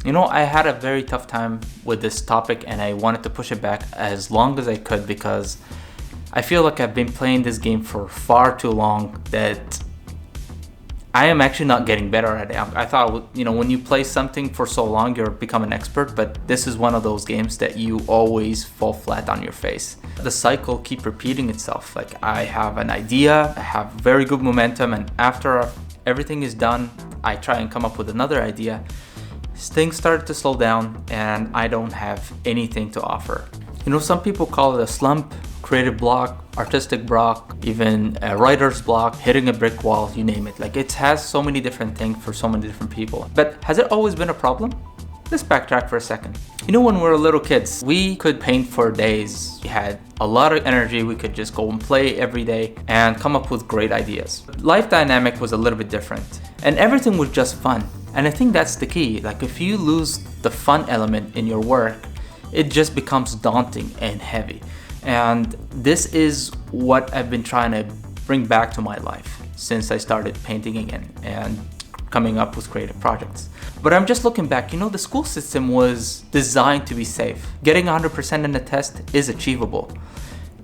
You know, I had a very tough time with this topic and I wanted to push it back as long as I could because I feel like I've been playing this game for far too long that I am actually not getting better at it. I thought, you know, when you play something for so long, you're become an expert, but this is one of those games that you always fall flat on your face. The cycle keeps repeating itself. Like I have an idea, I have very good momentum, and after everything is done, I try and come up with another idea. Things start to slow down and I don't have anything to offer. You know, some people call it a slump, creative block, artistic block, even a writer's block, hitting a brick wall, you name it. Like it has so many different things for so many different people. But has it always been a problem? Let's backtrack for a second. You know, when we were little kids, we could paint for days. We had a lot of energy. We could just go and play every day and come up with great ideas. Life dynamic was a little bit different and everything was just fun. And I think that's the key. Like if you lose the fun element in your work, it just becomes daunting and heavy. And this is what I've been trying to bring back to my life since I started painting again and coming up with creative projects. But I'm just looking back, you know, the school system was designed to be safe. Getting 100% in a test is achievable.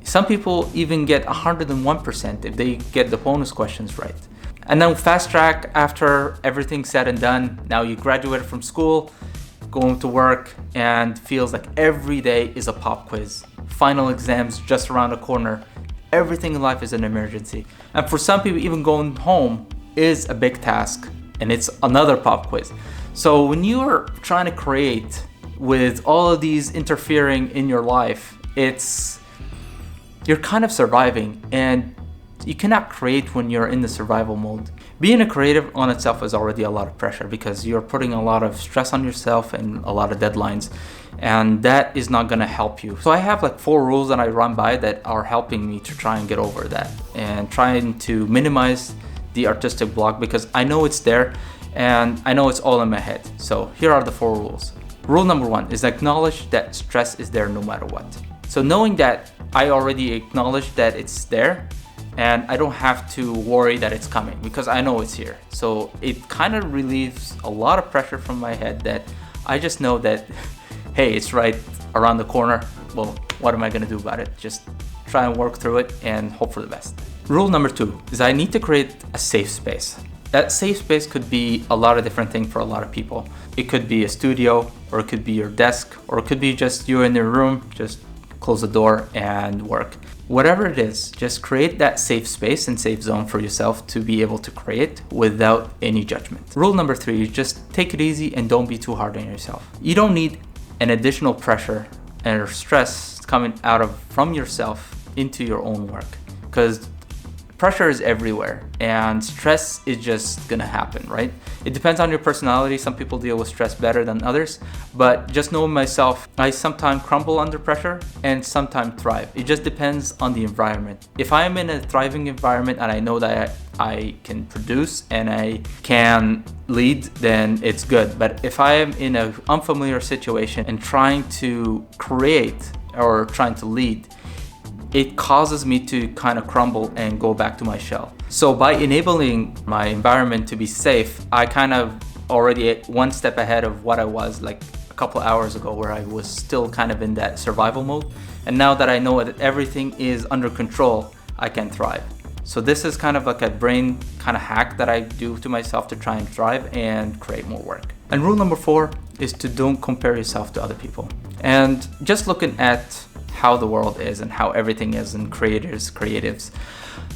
Some people even get 101% if they get the bonus questions right. And then fast track after everything's said and done. Now you graduated from school, going to work, and feels like every day is a pop quiz. Final exams just around the corner. Everything in life is an emergency. And for some people, even going home is a big task and it's another pop quiz. So when you're trying to create with all of these interfering in your life, you're kind of surviving, and you cannot create when you're in the survival mode. Being a creative on itself is already a lot of pressure because you're putting a lot of stress on yourself and a lot of deadlines, and that is not gonna help you. So I have like 4 rules that I run by that are helping me to try and get over that and trying to minimize the artistic block because I know it's there and I know it's all in my head. So here are the 4 rules. Rule number 1 is acknowledge that stress is there no matter what. So knowing that I already acknowledge that it's there, and I don't have to worry that it's coming because I know it's here. So it kind of relieves a lot of pressure from my head that I just know that, hey, it's right around the corner. Well, what am I gonna do about it? Just try and work through it and hope for the best. Rule number 2 is I need to create a safe space. That safe space could be a lot of different things for a lot of people. It could be a studio, or it could be your desk, or it could be just you in your room, just close the door and work. Whatever it is, just create that safe space and safe zone for yourself to be able to create without any judgment. Rule number 3 is just take it easy and don't be too hard on yourself. You don't need an additional pressure or stress coming from yourself into your own work because pressure is everywhere and stress is just gonna happen, right? It depends on your personality. Some people deal with stress better than others, but just knowing myself, I sometimes crumble under pressure and sometimes thrive. It just depends on the environment. If I am in a thriving environment and I know that I can produce and I can lead, then it's good. But if I am in an unfamiliar situation and trying to create or trying to lead, it causes me to kind of crumble and go back to my shell. So by enabling my environment to be safe, I kind of already one step ahead of what I was like a couple hours ago, where I was still kind of in that survival mode. And now that I know that everything is under control, I can thrive. So this is kind of like a brain kind of hack that I do to myself to try and thrive and create more work. And rule number 4 is to don't compare yourself to other people. And just looking at how the world is and how everything is, and creatives.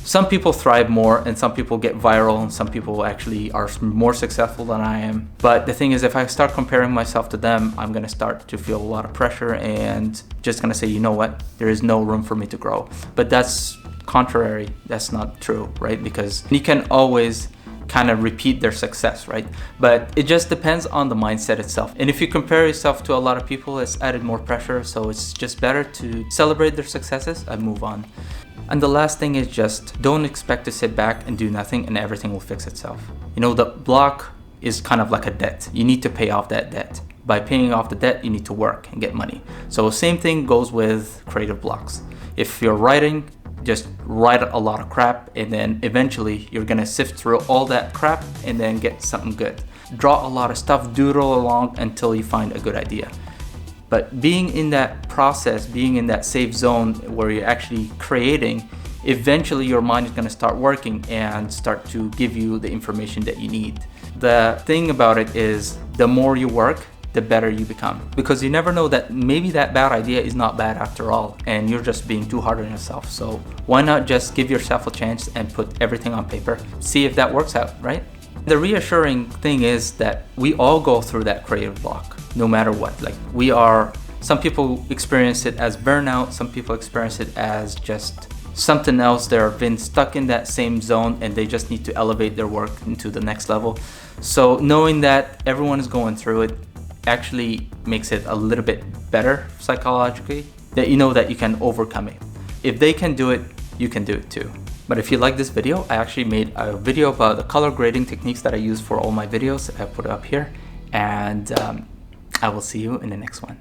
Some people thrive more, and some people get viral, and some people actually are more successful than I am. But the thing is, if I start comparing myself to them, I'm gonna start to feel a lot of pressure and just gonna say, you know what, there is no room for me to grow. But that's contrary, that's not true, right? Because you can always kind of repeat their success, right? But it just depends on the mindset itself. And if you compare yourself to a lot of people, it's added more pressure. So it's just better to celebrate their successes and move on. And the last thing is just don't expect to sit back and do nothing and everything will fix itself. You know, the block is kind of like a debt. You need to pay off that debt. By paying off the debt, you need to work and get money. So same thing goes with creative blocks. If you're writing, just write a lot of crap, and then eventually you're gonna sift through all that crap and then get something good. Draw a lot of stuff, doodle along until you find a good idea. But being in that process, being in that safe zone where you're actually creating, eventually your mind is gonna start working and start to give you the information that you need. The thing about it is, the more you work, the better you become. Because you never know that maybe that bad idea is not bad after all, and you're just being too hard on yourself. So why not just give yourself a chance and put everything on paper, see if that works out, right? The reassuring thing is that we all go through that creative block, no matter what. Like some people experience it as burnout, some people experience it as just something else. They've been stuck in that same zone and they just need to elevate their work into the next level. So knowing that everyone is going through it actually makes it a little bit better psychologically, that you know that you can overcome it. If they can do it, you can do it too. But if you like this video, I actually made a video about the color grading techniques that I use for all my videos. I put it up here, and I will see you in the next one.